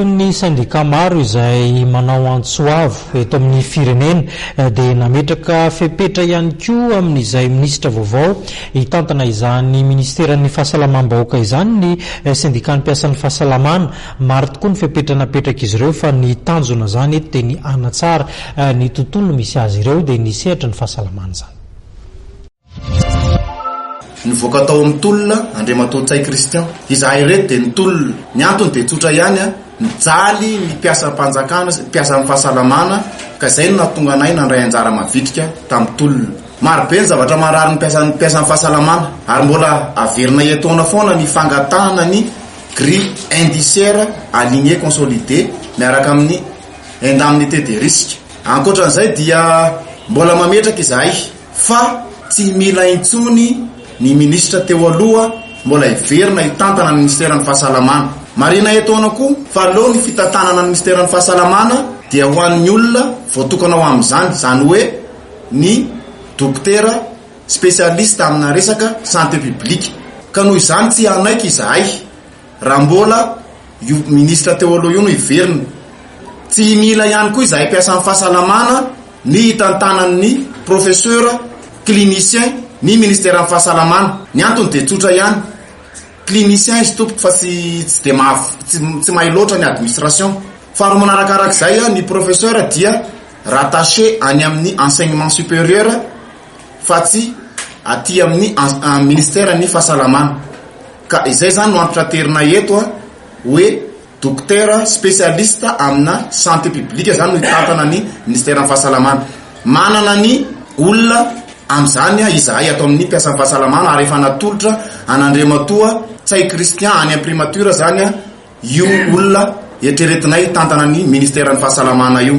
Ny syndika maro izay manao antsoavo eto amin'ny firenena dia nametraka fepetra ihany koa amin'izay minisitra vaovao hitantana izany ministeran'ny fahasalamam-bahoaka izany ny syndikan'ny mpiasan'ny fahasalamana. Maro tokoa ny fepetra napetraka izy ireo fa ny tanjona zany eto dia ny anatsara ny tontolo misy azy ireo dia ny sehatra ny fahasalamana zany. Nivoaka tao amin'ny tolona Andriamatoa Tsay Kristian izahay reto dia ny tolona ny antony dia tsotra ihany nijaly ny mpiasam-panjakana mpiasan'ny fahasalamana ka izay no nahatonga anay nandray anjara mavitrika tamin'ny tolona. Marobe ny zavatra marary ny mpiasan'ny fahasalamana ary mbola averina etoana foana ny fangatahana ny grille indiciaire aligné consolidé miaraka amin'ny indemnité de risque. Ankoatran'izay dia mbola mametraka izahay fa tsy mila intsony ny ministra teo aloha mbola iverina hitantana ny ministeran'ny fahasalamana. Marina etoana koa fa aloha ny fitantanana ny ministeran'ny fahasalamana dia ho an'ny olona voatokana ho amin'izany, zany hoe ny dokotera spesialista amina resaka santé publique. Ka noho izany tsy anaiky izahay raha mbola io ministra teo aloha io no iverina. Tsy mila ihany koa izahay mpiasan'ny fahasalamana ny hitantanan'ny professeur clinicien ny ministeran'ny fahasalamana. Ny antony dia tsotra ihany, clinicien izy tompoko fa tsy mahay loatra ny administration. Fa ro manarakarak'izay ny professeur dia rattaché any amin'ny enseignement supérieur fa tsy aty amin'ny ministère ny fahasalamana. Ka izay zany no antraterina eto hoe dokotera spesialista amina santé publique zany no hitantana ny ministeran'ny fahasalamana. Manana ny olona amin'izany izahay ato amin'ny mpiasan'ny fahasalamana ary efa natolotra an'Andriamatoa Tsay Kristian any imprimature zany io olona eritreretinay hitantana ny ministeran'ny fahasalamana io.